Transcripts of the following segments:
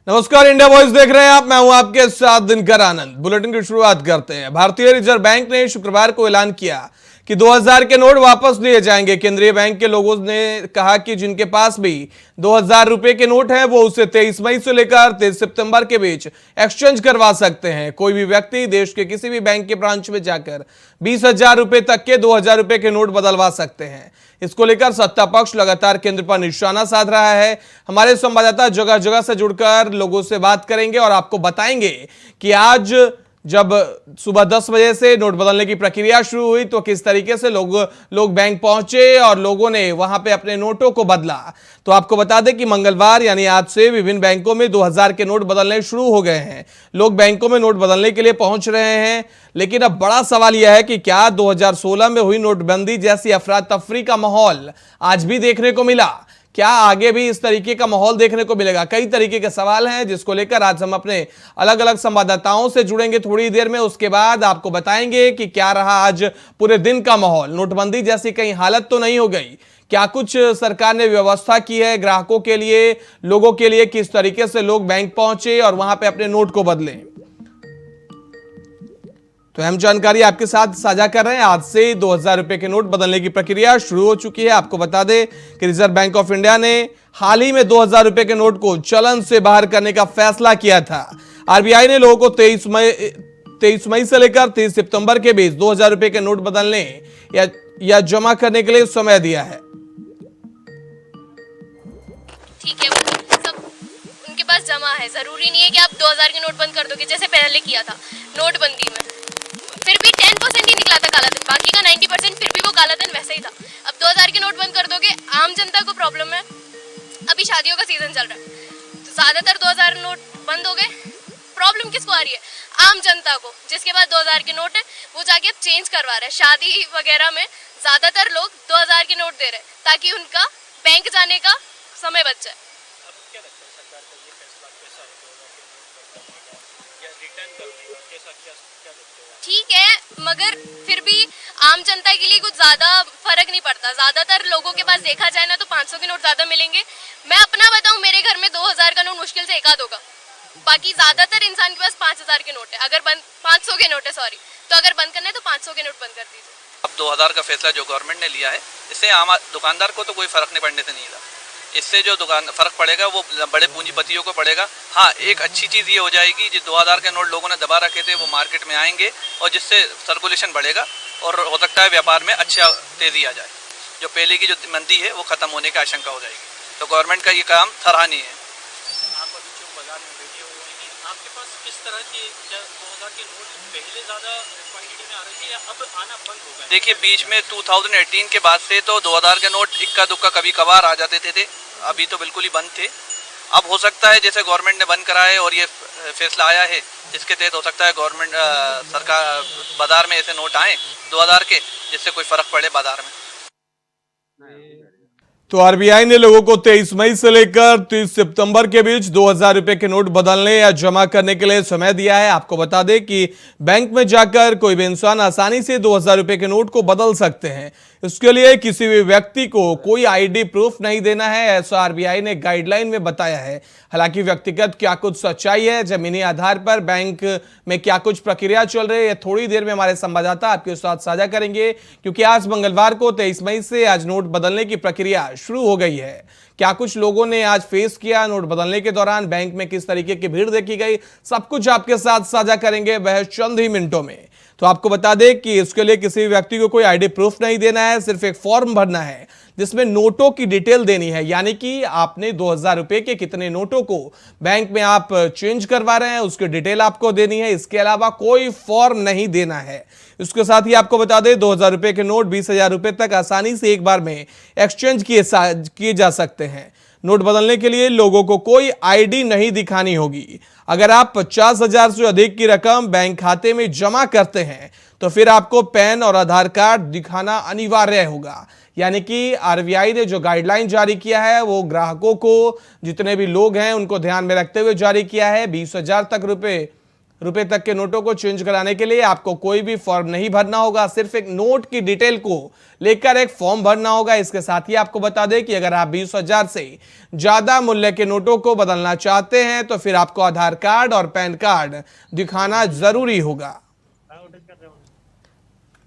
नमस्कार, India voice देख रहे हैं आप। मैं हूं आपके साथ दिनकर आनंद। बुलेटिन की शुरुआत करते हैं। भारतीय रिजर्व बैंक ने शुक्रवार को ऐलान किया कि 2000 के नोट वापस लिए जाएंगे। केंद्रीय बैंक के लोगों ने कहा कि जिनके पास भी 2000 रुपए के नोट हैं वो उसे 23 मई से लेकर 23 सितंबर के बीच एक्सचेंज करवा सकते हैं। कोई भी व्यक्ति देश के किसी भी बैंक के ब्रांच में जाकर 20,000 रुपए तक के 2000 रुपए के नोट बदलवा सकते हैं। इसको लेकर सत्ता पक्ष लगातार केंद्र पर निशाना साध रहा है। हमारे संवाददाता जगह जगह से जुड़कर लोगों से बात करेंगे और आपको बताएंगे कि आज जब सुबह 10 बजे से नोट बदलने की प्रक्रिया शुरू हुई तो किस तरीके से लोग बैंक पहुंचे और लोगों ने वहां पे अपने नोटों को बदला। तो आपको बता दें कि मंगलवार यानी आज से विभिन्न बैंकों में 2000 के नोट बदलने शुरू हो गए हैं। लोग बैंकों में नोट बदलने के लिए पहुंच रहे हैं, लेकिन अब बड़ा सवाल यह है कि क्या 2016 में हुई नोटबंदी जैसी अफरा तफरी का माहौल आज भी देखने को मिला? क्या आगे भी इस तरीके का माहौल देखने को मिलेगा? कई तरीके के सवाल हैं जिसको लेकर आज हम अपने अलग अलग संवाददाताओं से जुड़ेंगे थोड़ी देर में। उसके बाद आपको बताएंगे कि क्या रहा आज पूरे दिन का माहौल। नोटबंदी जैसी कहीं हालत तो नहीं हो गई? क्या कुछ सरकार ने व्यवस्था की है ग्राहकों के लिए, लोगों के लिए? किस तरीके से लोग बैंक पहुंचे और वहां पे अपने नोट को बदले, तो अहम जानकारी आपके साथ साझा कर रहे हैं। आज से 2000 रुपए के नोट बदलने की प्रक्रिया शुरू हो चुकी है। आपको बता दें कि रिजर्व बैंक ऑफ इंडिया ने हाल ही में 2000 रुपए के नोट को चलन से बाहर करने का फैसला किया था। आरबीआई ने लोगों को 23 मई से लेकर 23 सितंबर के बीच 2000 रुपए के नोट बदलने या जमा करने के लिए समय दिया है। ठीक है, सब उनके पास जमा है। जरूरी नहीं है कि आप 2000 के नोट बंद कर दोगे जैसे पहले किया था नोटबंदी में। फिर भी 10% ही निकला था काला धन, बाकी का 90% फिर भी वो काला धन वैसे ही था। अब 2000 के नोट बंद कर दोगे, आम जनता को प्रॉब्लम है। अभी शादियों का सीजन चल रहा है तो ज्यादातर 2000 नोट बंद हो गए। प्रॉब्लम किसको आ रही है? आम जनता को, जिसके पास 2000 के नोट है वो जाके अब चेंज करवा रहा है। शादी वगैरह में ज्यादातर लोग 2000 के नोट दे रहे हैं ताकि उनका बैंक जाने का समय बच जाए। ठीक है, मगर फिर भी आम जनता के लिए कुछ ज्यादा फर्क नहीं पड़ता। ज्यादातर लोगों के पास देखा जाए ना तो 500 के नोट ज्यादा मिलेंगे। मैं अपना बताऊं, मेरे घर में 2000 का नोट मुश्किल से एक आध होगा। बाकी ज्यादातर इंसान के पास 5000 के नोट है। अगर बंद 500 के नोट है, सॉरी, तो अगर बंद करना है तो 500 के नोट बंद कर दीजिए। अब 2000 का फैसला जो गवर्नमेंट ने लिया है, इससे आम दुकानदार को तो कोई फर्क नहीं पड़ने से नहीं रहा। इससे जो फर्क पड़ेगा वो बड़े पूंजीपतियों को पड़ेगा। हाँ, एक अच्छी चीज़ ये हो जाएगी, जो 2000 के नोट लोगों ने दबा रखे थे वो मार्केट में आएंगे और जिससे सर्कुलेशन बढ़ेगा और हो सकता है व्यापार में अच्छा तेज़ी आ जाए। जो पहले की जो मंदी है वो ख़त्म होने की आशंका हो जाएगी। तो गवर्नमेंट का ये काम सराहनीय है। आप अभी जो बाजार में बैठे हुए हैं, आपके पास किस तरह के 2000 के नोट पहले ज़्यादा क्वांटिटी में आ रहे थे या अब आना बंद हो गए? देखिए, बीच में 2018 के बाद से तो 2000 के नोट इक्का दुक्का कभी कभार आ जाते थे। अभी तो बिल्कुल ही बंद थे। अब हो सकता है जैसे गवर्नमेंट ने बंद कराए और ये फैसला आया है, जिसके तहत हो सकता है गवर्नमेंट सरकार बाजार में ऐसे नोट आए 2000 के, जिससे कोई फर्क पड़े बाजार में। तो आरबीआई ने लोगों को 23 मई से लेकर 30 सितंबर के बीच 2000 रुपए के नोट बदलने या जमा करने के लिए समय दिया है। आपको बता दें कि बैंक में जाकर कोई भी इंसान आसानी से 2000 रुपए के नोट को बदल सकते हैं। इसके लिए किसी भी व्यक्ति को कोई आईडी प्रूफ नहीं देना है, ऐसा आरबीआई ने गाइडलाइन में बताया है। हालांकि व्यक्तिगत क्या कुछ सच्चाई है, जमीनी आधार पर बैंक में क्या कुछ प्रक्रिया चल रही है, थोड़ी देर में हमारे संवाददाता आपके साथ साझा करेंगे, क्योंकि आज मंगलवार को 23 मई से आज नोट बदलने की प्रक्रिया शुरू हो गई है। क्या कुछ लोगों ने आज फेस किया, नोट बदलने के दौरान बैंक में किस तरीके की भीड़ देखी गई, सब कुछ आपके साथ साझा करेंगे वह चंद ही मिनटों में। तो आपको बता दें कि इसके लिए किसी भी व्यक्ति को कोई आईडी प्रूफ नहीं देना है, सिर्फ एक फॉर्म भरना है जिसमें नोटों की डिटेल देनी है, यानी कि आपने 2000 रुपए के कितने नोटों को बैंक में आप चेंज करवा रहे हैं उसकी डिटेल आपको देनी है। इसके अलावा कोई फॉर्म नहीं देना है। इसके साथ ही आपको बता दें 2000 रुपए के नोट 20,000 रुपए तक आसानी से एक बार में एक्सचेंज किए जा सकते हैं। नोट बदलने के लिए लोगों को कोई आईडी नहीं दिखानी होगी। अगर आप 50,000 से अधिक की रकम बैंक खाते में जमा करते हैं तो फिर आपको पैन और आधार कार्ड दिखाना अनिवार्य होगा। यानी कि आरबीआई ने जो गाइडलाइन जारी किया है वो ग्राहकों को, जितने भी लोग हैं उनको ध्यान में रखते हुए जारी किया है। 20,000 तक रुपए रुपए तक के नोटों को चेंज कराने के लिए आपको कोई भी फॉर्म नहीं भरना होगा, सिर्फ एक नोट की डिटेल को लेकर एक फॉर्म भरना होगा। इसके साथ ही आपको बता दें कि अगर आप 20,000 से ज्यादा मूल्य के नोटों को बदलना चाहते हैं तो फिर आपको आधार कार्ड और पैन कार्ड दिखाना जरूरी होगा।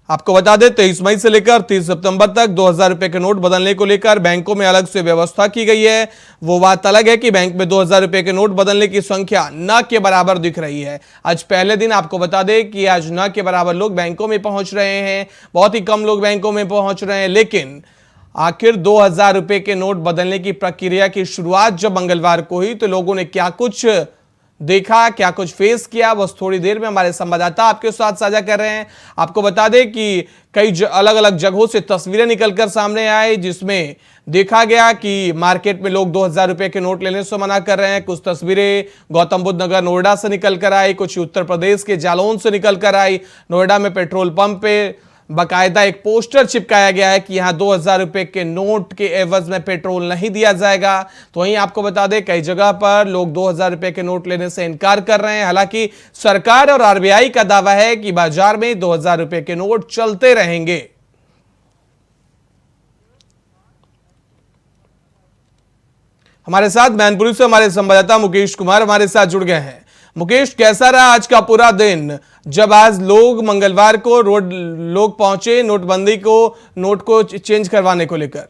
आपको बता दें 23 मई से लेकर 30 सितंबर तक 2,000 रुपए के नोट बदलने को लेकर बैंकों में अलग से व्यवस्था की गई है। वो बात अलग है कि बैंक में 2,000 रुपए के नोट बदलने की संख्या न के बराबर दिख रही है। आज पहले दिन आपको बता दें कि आज न के बराबर लोग बैंकों में पहुंच रहे हैं, बहुत ही कम लोग बैंकों में पहुंच रहे हैं। लेकिन आखिर 2,000 रुपए के नोट बदलने की प्रक्रिया की शुरुआत जब मंगलवार को हुई तो लोगों ने क्या कुछ देखा, क्या कुछ फेस किया, बस थोड़ी देर में हमारे संवाददाता आपके साथ साझा कर रहे हैं। आपको बता दें कि कई अलग अलग जगहों से तस्वीरें निकलकर सामने आई जिसमें देखा गया कि मार्केट में लोग 2,000 रुपए के नोट लेने से मना कर रहे हैं। कुछ तस्वीरें गौतम बुद्ध नगर नोएडा से निकल कर आई, कुछ उत्तर प्रदेश के जालौन से निकल कर आई। नोएडा में पेट्रोल पंप पे बाकायदा एक पोस्टर चिपकाया गया है कि यहां 2,000 रुपए के नोट के एवज में पेट्रोल नहीं दिया जाएगा। तो वहीं आपको बता दें कई जगह पर लोग 2,000 रुपए के नोट लेने से इनकार कर रहे हैं। हालांकि सरकार और आरबीआई का दावा है कि बाजार में 2,000 रुपए के नोट चलते रहेंगे। हमारे साथ मैनपुरी से हमारे संवाददाता मुकेश कुमार हमारे साथ जुड़ गए हैं। मुकेश, कैसा रहा आज का पूरा दिन जब आज लोग मंगलवार को लोग पहुंचे नोट को चेंज करवाने को लेकर?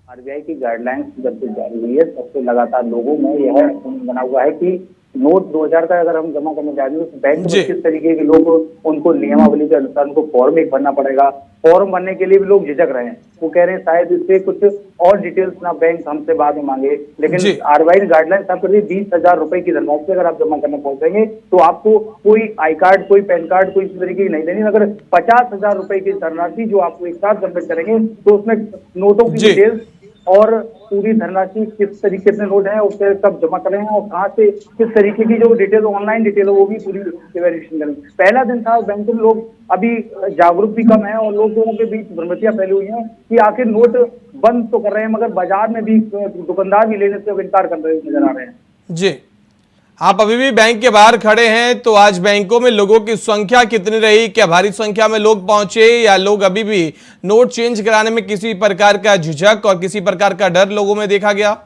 आरबीआई की गाइडलाइंस जब से जारी हुई है तब से लगातार लोगों में यह बना हुआ है कि नोट 2,000 का अगर हम जमा करने जा रहे हैं तो बैंक में किस तरीके के लोग उनको नियमावली के अनुसार उनको फॉर्म एक भरना पड़ेगा। फॉर्म भरने के लिए भी लोग झिझक रहे हैं। वो कह रहे हैं शायद इससे कुछ और डिटेल्स ना बैंक हमसे बाद में मांगे। लेकिन आरबीआई ने गाइडलाइन साफ कर दी 20,000 रुपए की धनराशि अगर आप जमा करने पहुंचेंगे तो आपको कोई आई कार्ड, कोई पैन कार्ड, कोई इस तरीके की नहीं देनी। अगर 50,000 रुपए की धनराशि जो आपको एक साथ सबमिट करेंगे तो उसमें नोटों की डिटेल्स और पूरी धनराशि किस तरीके से नोट है, उससे कब जमा कर रहे हैं और कहाँ से किस तरीके की जो डिटेल ऑनलाइन डिटेल है वो भी पूरी वेरिफिकेशन करेंगे। पहला दिन था, बैंक में लोग अभी जागरूक भी कम है और लोगों के बीच भ्रमितियां फैली हुई हैं कि आखिर नोट बंद तो कर रहे हैं मगर बाजार में भी दुकानदार भी लेने से इनकार कर रहे नजर आ रहे हैं। जी, आप अभी भी बैंक के बाहर खड़े हैं, तो आज बैंकों में लोगों की संख्या कितनी रही? क्या भारी संख्या में लोग पहुंचे या लोग अभी भी नोट चेंज कराने में किसी प्रकार का झिझक और किसी प्रकार का डर लोगों में देखा गया?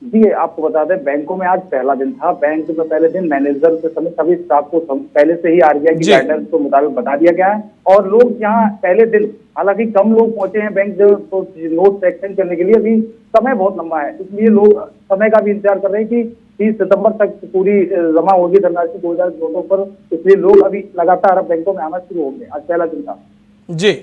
जी, आपको बता दें बैंकों में आज पहला दिन था। बैंक में पहले दिन मैनेजर से समेत सभी स्टाफ को पहले से ही आरबीआई की गाइडलाइंस के मुताबिक बता दिया गया है और लोग यहाँ पहले दिन हालांकि कम लोग पहुंचे हैं बैंक तो नोट एक्सचेंज करने के लिए। अभी समय बहुत लंबा है, इसलिए लोग समय का भी इंतजार कर रहे हैं कि 30 सितंबर तक पूरी जमा होगी धनराशि 2,000 नोटों पर। इसलिए लोग अभी लगातार अब बैंकों में आना शुरू होंगे। आज पहला दिन था। जी,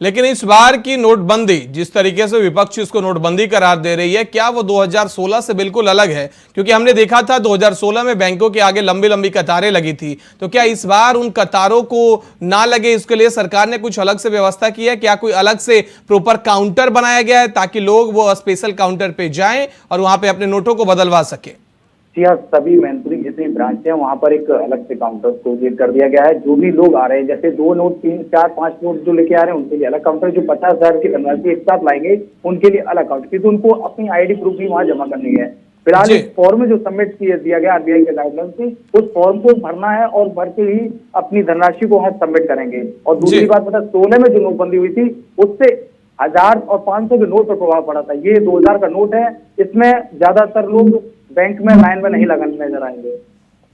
लेकिन इस बार की नोटबंदी जिस तरीके से विपक्ष इसको नोटबंदी करार दे रही है, क्या वो 2016 से बिल्कुल अलग है? क्योंकि हमने देखा था 2016 में बैंकों के आगे लंबी लंबी कतारें लगी थी, तो क्या इस बार उन कतारों को ना लगे इसके लिए सरकार ने कुछ अलग से व्यवस्था की है? क्या कोई अलग से प्रॉपर काउंटर बनाया गया है ताकि लोग वो स्पेशल काउंटर पे जाएं और वहां पे अपने नोटों को बदलवा सके? जी हाँ, सभी मैनपुरी जितनी ब्रांच है वहाँ पर एक अलग से काउंटर क्रिएट कर दिया गया है। जो भी लोग आ रहे हैं जैसे 2 नोट 3 4 5 नोट जो लेके आ रहे हैं उनके लिए अलग काउंटर, जो 50,000 की धनराशि एक साथ लाएंगे उनके लिए अलग काउंटर, क्योंकि उनको अपनी आईडी प्रूफ भी वहाँ जमा करनी है। फिलहाल इस फॉर्म में जो सबमिट दिया गया आरबीआई के गाइडलाइन से उस फॉर्म को भरना है और भर के ही अपनी धनराशि को वहाँ सबमिट करेंगे। और दूसरी बात पता 16 में जो नोटबंदी हुई थी उससे 1,000 और 500 के नोट पर प्रभाव पड़ा था। ये 2,000 का नोट है, इसमें ज्यादातर लोग बैंक में लाइन में नहीं लगाने नजर आएंगे।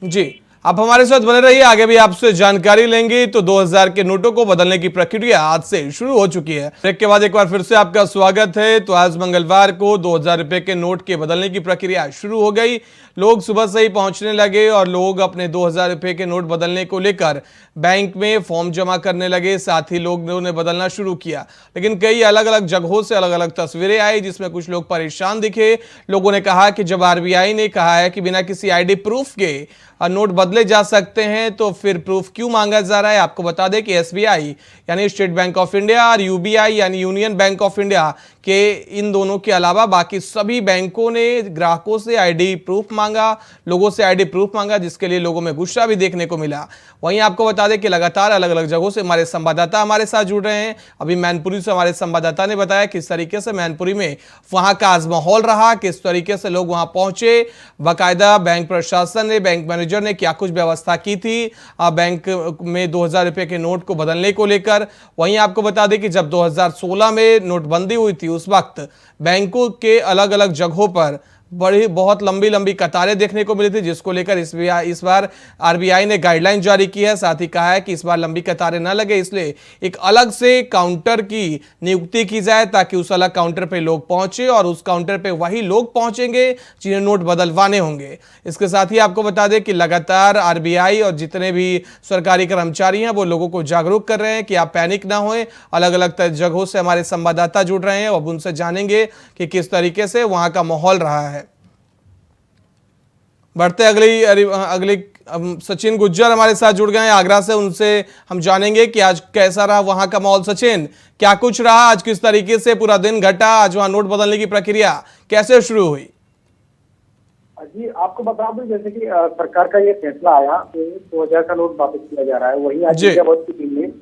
जी, आप हमारे साथ बने रहिए, आगे भी आपसे जानकारी लेंगे। तो 2,000 के नोटों को बदलने की प्रक्रिया आज से शुरू हो चुकी है। ब्रेक के बाद एक बार फिर से आपका स्वागत है। तो आज मंगलवार को 2,000 रुपए के नोट के बदलने की प्रक्रिया शुरू हो गई। लोग सुबह से ही पहुंचने लगे और लोग अपने 2,000 रुपए के नोट बदलने को लेकर बैंक में फॉर्म जमा करने लगे। साथ ही लोगों ने बदलना शुरू किया, लेकिन कई अलग अलग जगहों से अलग अलग तस्वीरें आई जिसमें कुछ लोग परेशान दिखे। लोगों ने कहा कि जब आरबीआई ने कहा है कि बिना किसी आईडी प्रूफ के नोट बदले जा सकते हैं तो फिर प्रूफ क्यों मांगा जा रहा है? आपको बता दें कि एसबीआई यानी स्टेट बैंक ऑफ इंडिया और यूबीआई यानी यूनियन बैंक ऑफ इंडिया के इन दोनों के अलावा बाकी सभी बैंकों ने ग्राहकों से आईडी प्रूफ मांगा, लोगों से आईडी प्रूफ मांगा, जिसके लिए लोगों में गुस्सा भी देखने को मिला। वहीं आपको बता दें कि लगातार अलग अलग जगहों से हमारे संवाददाता हमारे साथ जुड़ रहे हैं। अभी मैनपुरी से हमारे संवाददाता ने बताया किस तरीके से मैनपुरी में वहां का आज माहौल रहा, किस तरीके से लोग वहां पहुंचे, बाकायदा बैंक प्रशासन ने, बैंक मैनेजर ने क्या कुछ व्यवस्था की थी बैंक में 2000 रुपए के नोट को बदलने को लेकर। वहीं आपको बता दें कि जब 2016 में नोटबंदी हुई थी उस वक्त बैंकों के अलग अलग जगहों पर बड़ी बहुत लंबी लंबी कतारें देखने को मिली थी, जिसको लेकर इस बार आरबीआई ने गाइडलाइन जारी की है। साथ ही कहा है कि इस बार लंबी कतारें ना लगे, इसलिए एक अलग से काउंटर की नियुक्ति की जाए ताकि उस अलग काउंटर पे लोग पहुंचे और उस काउंटर पे वही लोग पहुंचेंगे जिन्हें नोट बदलवाने होंगे। इसके साथ ही आपको बता दें कि लगातार आरबीआई और जितने भी सरकारी कर्मचारी हैं वो लोगों को जागरूक कर रहे हैं कि आप पैनिक ना होएं। अलग अलग जगहों से हमारे संवाददाता जुड़ रहे हैं, अब उनसे जानेंगे कि किस तरीके से वहां का माहौल रहा है। बढ़ते अगली सचिन गुज्जर हमारे साथ जुड़ गए हैं आगरा से, उनसे हम जानेंगे कि आज कैसा रहा वहां का माहौल। सचिन, क्या कुछ रहा आज, किस तरीके से पूरा दिन घटा, आज वहां नोट बदलने की प्रक्रिया कैसे शुरू हुई? जी, आपको बता दूं जैसे कि सरकार का ये फैसला आया कि 2000 का नोट वापस किया जा रहा है, वही आज इंडिया पोस्ट की टीम ने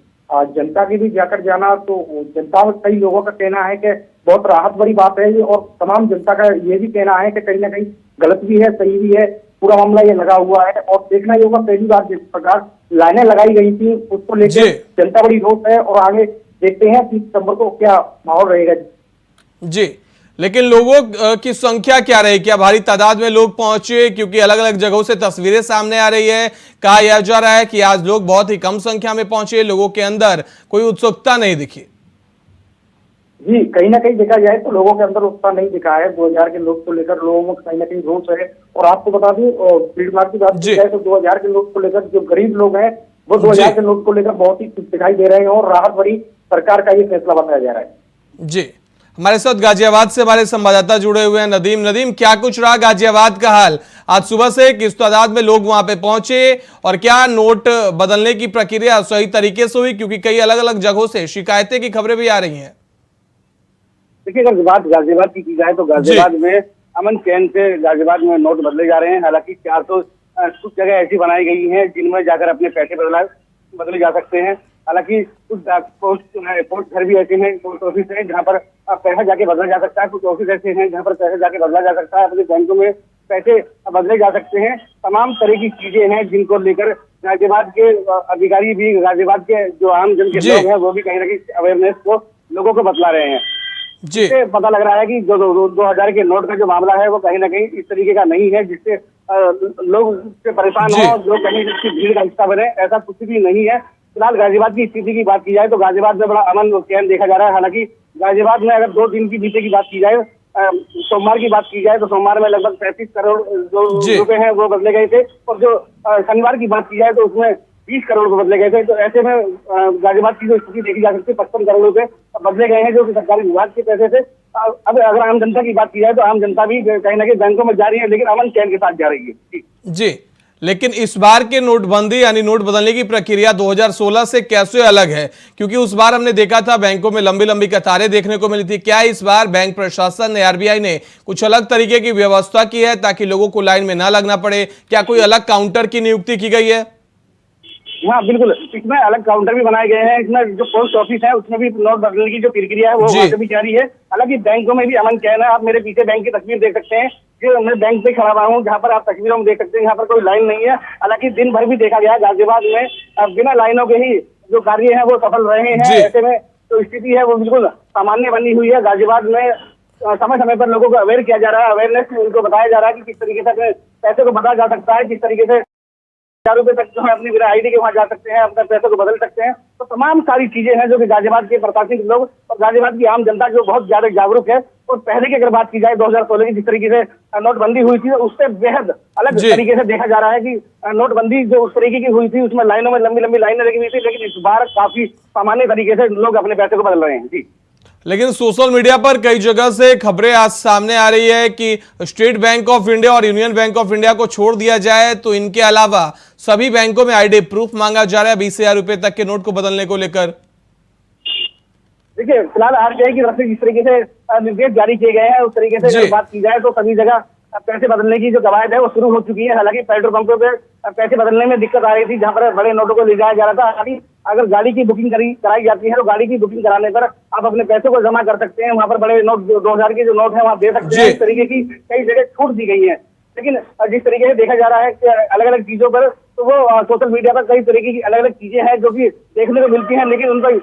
जनता के भी जाकर जाना, तो जनता में कई लोगों का कहना है कि बहुत राहत भरी बात है ये, और तमाम जनता का ये भी कहना है कि कहीं ना कहीं गलत भी है सही भी है, पूरा मामला ये लगा हुआ है। और देखना ये होगा पहली बार जिस प्रकार लाइनें लगाई गई थी उसको लेकर जनता बड़ी रोष है, और आगे देखते हैं 30 सितंबर को क्या माहौल रहेगा। जी, लेकिन लोगों की संख्या क्या रही, क्या भारी तादाद में लोग पहुंचे? क्योंकि अलग अलग जगहों से तस्वीरें सामने आ रही है, कहा यह जा रहा है कि आज लोग बहुत ही कम संख्या में पहुंचे, लोगों के अंदर कोई उत्सुकता नहीं दिखी। जी, कहीं ना कहीं देखा जाए तो लोगों के अंदर उत्साह नहीं दिखा है। 2000 के नोट को लेकर लोगों में कहीं ना कहीं रोष है। और आपको बता दूं भीड़ भाड़ की बात की जाए तो 2000 के नोट को लेकर जो गरीब लोग हैं वो 2000 के नोट को लेकर बहुत ही खुश दिखाई दे रहे हैं, और राहत भरी सरकार का ये फैसला बताया जा रहा है। जी, हमारे साथ गाजियाबाद से हमारे संवाददाता जुड़े हुए हैं नदीम, क्या कुछ रहा गाजियाबाद का हाल? आज सुबह से किस तादाद में लोग वहां पे पहुंचे और क्या नोट बदलने की प्रक्रिया सही तरीके से हुई? क्योंकि कई अलग अलग जगहों से शिकायतें की खबरें भी आ रही हैं। देखिए, अगर बात गाजियाबाद की जाए तो गाजियाबाद में अमन चैन से गाजियाबाद में नोट बदले जा रहे हैं। हालांकि 400 कुछ जगह ऐसी बनाई गई हैं जिनमें जाकर अपने पैसे बदले जा सकते हैं। हालांकि कुछ पोस्ट घर भी ऐसे हैं, पोस्ट ऑफिस है जहाँ पर पैसा जाके बदला जा सकता है, कुछ ऑफिस ऐसे हैं जहाँ पर पैसा जाके बदला जा सकता है, अपने बैंकों में पैसे बदले जा सकते हैं। तमाम तरह की चीजें हैं जिनको लेकर गाजियाबाद के अधिकारी भी, गाजियाबाद के जो आम जन के लोग हैं वो भी कहीं ना कहीं अवेयरनेस को लोगों को बतला रहे हैं। इससे पता लग रहा है कि जो 2000 के नोट का जो मामला है वो कहीं ना कहीं इस तरीके का नहीं है जिससे लोग उससे परेशान हो, लोग कहीं इसकी भीड़ का हिस्सा बने, ऐसा कुछ भी नहीं है। फिलहाल गाजियाबाद की स्थिति की बात की जाए तो गाजियाबाद में बड़ा अमन और चैन देखा जा रहा है। हालांकि गाजियाबाद में अगर 2 दिन की बीते की बात की जाए, सोमवार की बात की जाए तो सोमवार में लगभग 35 करोड़ जो रुपए हैं वो बदले गए थे, और जो शनिवार की बात की जाए तो उसमें 20 करोड़ रुपए बदले गए थे। तो ऐसे में गाजियाबाद की जो स्थिति देखी जा सकती है, 55 करोड़ रुपए बदले गए हैं जो कि सरकारी विभाग के पैसे से। अब अगर आम जनता की बात की जाए तो आम जनता भी कहीं ना कहीं बैंकों में जा रही है, लेकिन अमन चैन के साथ जा रही है। जी, लेकिन इस बार के नोटबंदी यानी नोट बदलने की प्रक्रिया 2016 से कैसे अलग है? क्योंकि उस बार हमने देखा था बैंकों में लंबी लंबी कतारें देखने को मिली थी। क्या इस बार बैंक प्रशासन ने, आरबीआई ने कुछ अलग तरीके की व्यवस्था की है ताकि लोगों को लाइन में ना लगना पड़े? क्या कोई अलग काउंटर की नियुक्ति की गई है? हाँ बिल्कुल, इसमें अलग काउंटर भी बनाए गए हैं। इसमें जो पोस्ट ऑफिस है उसमें भी नोट बदलने की जो प्रक्रिया है वो वहाँ से भी जारी है। हालांकि बैंकों में भी अमन चैन है। आप मेरे पीछे बैंक की तस्वीर देख सकते हैं, जो मैं बैंक पे खड़ा हुआ हूँ, जहाँ पर आप तस्वीरों में देख सकते हैं यहाँ पर कोई लाइन नहीं है। हालांकि दिन भर भी देखा गया गाजियाबाद में बिना लाइनों के ही जो कार्य है वो सफल रहे हैं। ऐसे में जो स्थिति है वो बिल्कुल सामान्य बनी हुई है। गाजियाबाद में समय समय पर लोगों को अवेयर किया जा रहा है, अवेयरनेस उनको बताया जा रहा है कि किस तरीके से पैसे को बदला जा सकता है, किस तरीके से 1000 रुपए तक जो है अपनी बिना आईडी के वहाँ जा सकते हैं, अपने पैसे को बदल सकते हैं। तो तमाम सारी चीजें हैं जो कि गाजियाबाद के प्रशासनिक लोग और गाजियाबाद की आम जनता जो बहुत ज्यादा जागरूक है। और पहले की अगर बात की जाए 2016 की जिस तरीके से नोटबंदी हुई थी उससे बेहद अलग तरीके से देखा जा रहा है कि नोटबंदी जो उस तरीके की हुई थी उसमें लाइनों में लंबी लंबी लाइनें लगी हुई थी, लेकिन इस बार काफी सामान्य तरीके से लोग अपने पैसे को बदल रहे हैं। जी, लेकिन सोशल मीडिया पर कई जगह से खबरें आज सामने आ रही है कि स्टेट बैंक ऑफ इंडिया और यूनियन बैंक ऑफ इंडिया को छोड़ दिया जाए, तो इनके अलावा सभी बैंकों में आईडी प्रूफ मांगा जा रहा है 20,000 रुपए तक के नोट को बदलने को लेकर। देखिए, फिलहाल आरबीआई की तरफ से जिस तरीके से निर्देश जारी किए गए हैं उस तरीके से अगर बात की जाए तो सभी जगह पैसे बदलने की जो कवायद है वो शुरू हो चुकी है। हालांकि पेट्रोल पंपों पे पैसे बदलने में दिक्कत आ रही थी, जहां पर बड़े नोटों को ले जाया जा रहा था। हालांकि अगर गाड़ी की बुकिंग कराई जाती है तो गाड़ी की बुकिंग कराने पर आप अपने पैसे को जमा कर सकते हैं, वहां पर बड़े नोट 2000 के जो नोट है वहाँ दे सकते हैं। इस तरीके की कई जगह छूट दी गई है। लेकिन जिस तरीके से देखा जा रहा है कि अलग अलग चीजों पर तो वो सोशल मीडिया पर कई तरीके की अलग अलग चीजें हैं जो कि देखने को मिलती हैं, लेकिन उन पर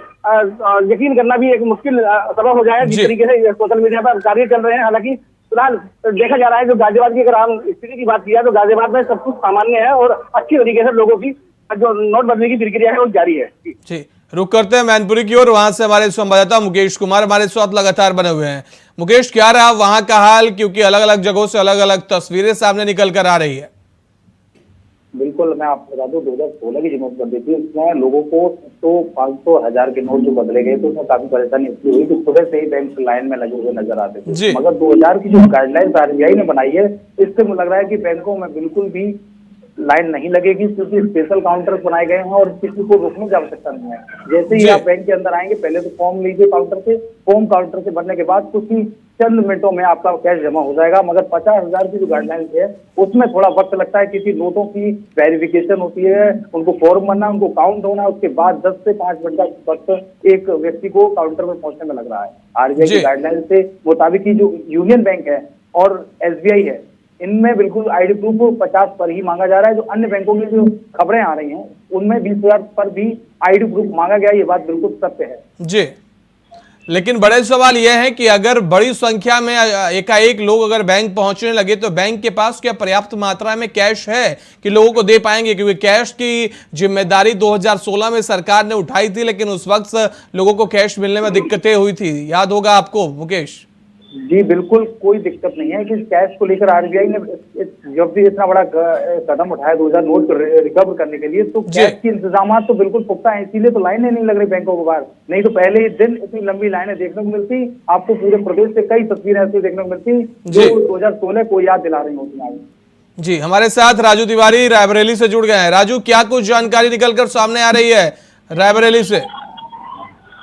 यकीन करना भी एक मुश्किल सबब हो जाए जिस तरीके से सोशल मीडिया पर कार्य चल रहे हैं। हालांकि फिलहाल देखा जा रहा है जो गाजियाबाद की अगर हम स्थिति की बात किया तो गाजियाबाद में सब कुछ सामान्य है और अच्छी तरीके से लोगों की जो नोटबंदी की प्रक्रिया है वो जारी है। जी, रुक करते हैं मैनपुरी की ओर। वहां से हमारे संवाददाता मुकेश कुमार हमारे साथ लगातार बने हुए हैं। मुकेश, क्या रहा वहां का हाल, क्योंकि अलग अलग जगहों से अलग अलग तस्वीरें सामने निकल कर आ रही है। बिल्कुल, मैं आपको बता दूं 2016 की जो नोटबंदी थी उसमें लोगों को तो 500, 1000 के नोट जो बदले गए तो उसमें काफी परेशानी इसलिए हुई कि सुबह से ही बैंक लाइन में लगे हुए नजर आते थे। मगर 2000 की जो गाइडलाइंस आरबीआई ने बनाई है इससे मुझे लग रहा है कि बैंकों में बिल्कुल भी लाइन नहीं लगेगी, क्योंकि स्पेशल काउंटर बनाए गए हैं और किसी को रुकने की आवश्यकता नहीं है। जैसे ही आप बैंक के अंदर आएंगे पहले तो फॉर्म लीजिए काउंटर से, फॉर्म काउंटर से भरने के बाद कुछ ही चंद मिनटों में आपका कैश जमा हो जाएगा। मगर 50,000 की जो गाइडलाइंस है उसमें थोड़ा वक्त लगता है, क्योंकि नोटों की वेरिफिकेशन होती है, उनको फॉर्म भरना, उनको काउंट होना, उसके बाद 10 से 5 मिनट का वक्त एक व्यक्ति को काउंटर पर पहुंचने में लग रहा है। आरबीआई की गाइडलाइंस से मुताबिक ही जो यूनियन बैंक है और एसबीआई है इनमें बिल्कुल आईडी प्रूफ 50 पर ही मांगा जा रहा है। जो अन्य बैंकों की जो खबरें आ रही हैं उनमें 20,000 पर भी आईडी प्रूफ मांगा गया, ये बात बिल्कुल सत्य है। जी, लेकिन बड़े सवाल यह है कि अगर बड़ी संख्या में एकाएक लोग अगर बैंक पहुंचने लगे तो बैंक के पास क्या पर्याप्त मात्रा में कैश है कि लोगों को दे पाएंगे? क्योंकि कैश की जिम्मेदारी 2016 में सरकार ने उठाई थी, लेकिन उस वक्त लोगों को कैश मिलने में दिक्कतें हुई थी, याद होगा आपको मुकेश। जी बिल्कुल, कोई दिक्कत नहीं है कि कैश को लेकर आरबीआई ने जब भी इतना बड़ा कदम उठाया 2000 नोट को रिकवर करने के लिए, तो कैश के इंतजाम तो बिल्कुल पुख्ता है, इसीलिए तो लाइनें नहीं लग रही बैंकों के बाहर। नहीं तो पहले ही दिन इतनी लंबी लाइनें देखने को मिलती, आपको पूरे प्रदेश से कई तस्वीरें ऐसी देखने को मिलती जो 2016 को याद दिला रही होती। जी, हमारे साथ राजू तिवारी रायबरेली से जुड़ गए हैं। राजू, क्या कुछ जानकारी निकलकर सामने आ रही है रायबरेली से?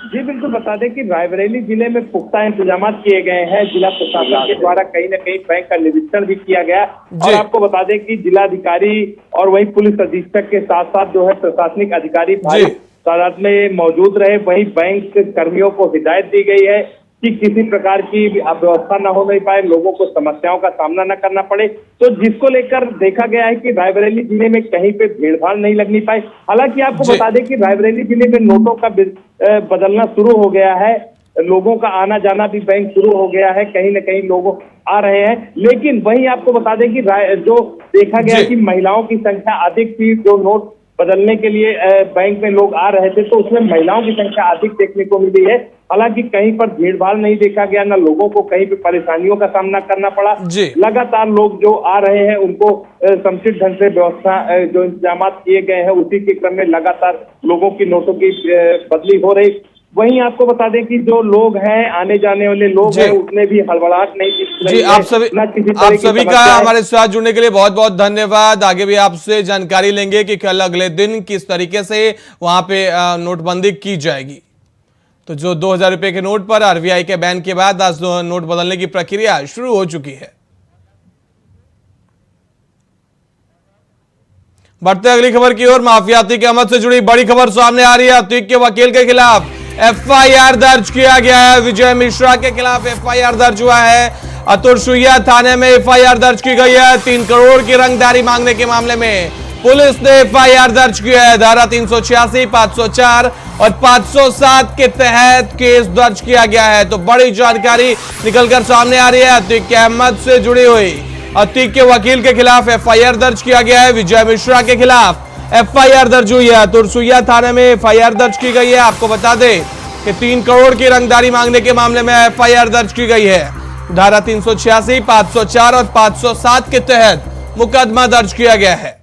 जी बिल्कुल, बता दें कि रायबरेली जिले में पुख्ता इंतजाम किए गए हैं। जिला प्रशासन के द्वारा कहीं न कहीं बैंक का निरीक्षण भी किया गया और आपको बता दें कि जिलाधिकारी और वहीं पुलिस अधीक्षक के साथ साथ जो है प्रशासनिक अधिकारी भारी तादाद में मौजूद रहे। वहीं बैंक कर्मियों को हिदायत दी गई है कि किसी प्रकार की अव्यवस्था न हो नहीं पाए, लोगों को समस्याओं का सामना न करना पड़े। तो जिसको लेकर देखा गया है कि रायबरेली जिले में कहीं पे भीड़भाड़ नहीं लगनी पाई। हालांकि आपको बता दें कि रायबरेली जिले में नोटों का बदलना शुरू हो गया है, लोगों का आना जाना भी बैंक शुरू हो गया है, कहीं न कहीं लोग आ रहे हैं। लेकिन वहीं आपको बता दें कि जो देखा गया कि महिलाओं की संख्या अधिक थी, जो नोट बदलने के लिए बैंक में लोग आ रहे थे तो उसमें महिलाओं की संख्या अधिक देखने को मिली है। हालांकि कहीं पर भीड़भाड़ नहीं देखा गया, न लोगों को कहीं पे परेशानियों का सामना करना पड़ा। लगातार लोग जो आ रहे हैं उनको समुचित ढंग से व्यवस्था जो इंतजाम किए गए हैं उसी के क्रम में लगातार लोगों की नोटों की बदली हो रही। वहीं आपको बता दें कि जो लोग हैं, आने जाने वाले लोग हैं, उसमें भी हड़बड़ाहट नहीं दिख रही जी, है। आप सभी का हमारे साथ जुड़ने के लिए बहुत बहुत धन्यवाद। आगे भी आपसे जानकारी लेंगे कि कल अगले दिन किस तरीके से वहां पे नोटबंदी की जाएगी। तो जो 2000 रुपए के नोट पर आरबीआई के बैन के बाद आज नोट बदलने की प्रक्रिया शुरू हो चुकी है। बढ़ते अगली खबर की ओर। माफिया अतीक अहमद से जुड़ी बड़ी खबर सामने आ रही है। अतीक के वकील के खिलाफ एफआईआर दर्ज किया गया है। विजय मिश्रा के खिलाफ एफआईआर दर्ज हुआ है। अतुरसुइया थाने में एफआईआर दर्ज की गई है। 3 करोड़ की रंगदारी मांगने के मामले में पुलिस ने एफआईआर दर्ज किया है। धारा 386, 504 और 507 के तहत केस दर्ज किया गया है। तो बड़ी जानकारी निकलकर सामने आ रही है अतीक अहमद से जुड़ी हुई। अतीक के वकील के खिलाफ एफआईआर दर्ज किया गया है। विजय मिश्रा के खिलाफ एफआईआर दर्ज हुई है। तुरसुइया थाने में एफआईआर दर्ज की गई है। आपको बता दें कि 3 करोड़ की रंगदारी मांगने के मामले में एफआईआर दर्ज की गई है। धारा 386, 504 और 507 के तहत मुकदमा दर्ज किया गया है।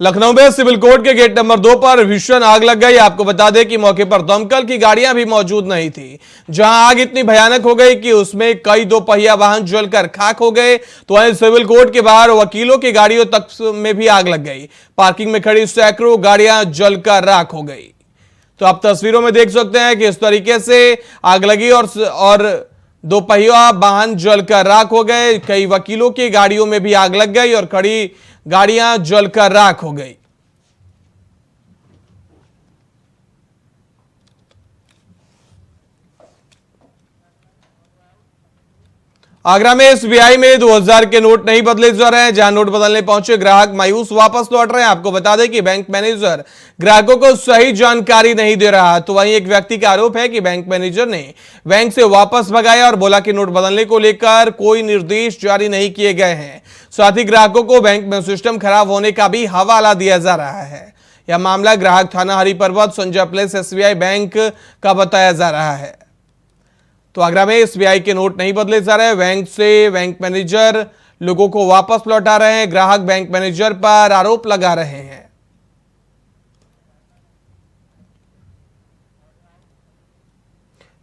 लखनऊ में सिविल कोर्ट के गेट नंबर 2 पर भीषण आग लग गई। आपको बता दें कि मौके पर दमकल की गाड़ियां भी मौजूद नहीं थी। जहां आग इतनी भयानक हो गई कि उसमें कई 2 पहिया वाहन जलकर खाक हो गए। तो वहीं सिविल कोर्ट के बाहर वकीलों की गाड़ियों तक में भी आग लग गई। पार्किंग में खड़ी सैकड़ों गाड़ियां जलकर राख हो गई। तो आप तस्वीरों में देख सकते हैं कि इस तरीके से आग लगी और 2 पहिया वाहन जलकर राख हो गए। कई वकीलों की गाड़ियों में भी आग लग गई और खड़ी गाड़ियां जलकर राख हो गई। आगरा में एसबीआई में 2000 के नोट नहीं बदले जा रहे हैं। जहां नोट बदलने पहुंचे ग्राहक मायूस वापस लौट रहे हैं। आपको बता दें कि बैंक मैनेजर ग्राहकों को सही जानकारी नहीं दे रहा। तो वहीं एक व्यक्ति का आरोप है कि बैंक मैनेजर ने बैंक से वापस भगाया और बोला कि नोट बदलने को लेकर कोई निर्देश जारी नहीं किए गए हैं। साथ ही ग्राहकों को बैंक में सिस्टम खराब होने का भी हवाला दिया जा रहा है। यह मामला ग्राहक थाना Hariparvat Sanjay place SBI bank का बताया जा रहा है। तो आगरा में एसबीआई के नोट नहीं बदले जा रहे। बैंक से बैंक मैनेजर लोगों को वापस लौटा रहे हैं। ग्राहक बैंक मैनेजर पर आरोप लगा रहे हैं।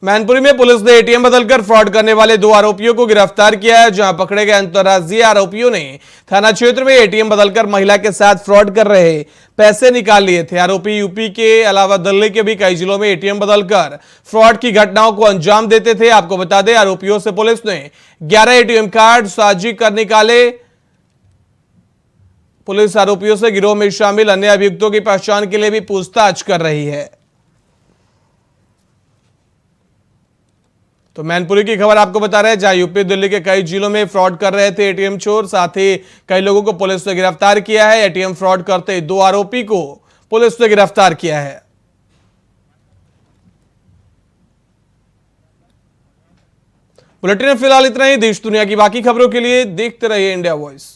मैनपुरी में पुलिस ने एटीएम बदलकर फ्रॉड करने वाले 2 आरोपियों को गिरफ्तार किया है। जहां पकड़े गए अंतर्राज्यीय आरोपियों ने थाना क्षेत्र में एटीएम बदलकर महिला के साथ फ्रॉड कर रहे पैसे निकाल लिए थे। आरोपी यूपी के अलावा दिल्ली के भी कई जिलों में एटीएम बदलकर फ्रॉड की घटनाओं को अंजाम देते थे। आपको बता दें, आरोपियों से पुलिस ने 11 एटीएम कार्ड साझी कर निकाले। पुलिस आरोपियों से गिरोह में शामिल अन्य अभियुक्तों की पहचान के लिए भी पूछताछ कर रही है। तो मैनपुरी की खबर आपको बता रहे हैं, जहां यूपी दिल्ली के कई जिलों में फ्रॉड कर रहे थे एटीएम चोर। साथ ही कई लोगों को पुलिस ने गिरफ्तार किया है। एटीएम फ्रॉड करते 2 आरोपी को पुलिस ने गिरफ्तार किया है। बुलेटिन में फिलहाल इतना ही। देश दुनिया की बाकी खबरों के लिए देखते रहिए इंडिया वॉइस।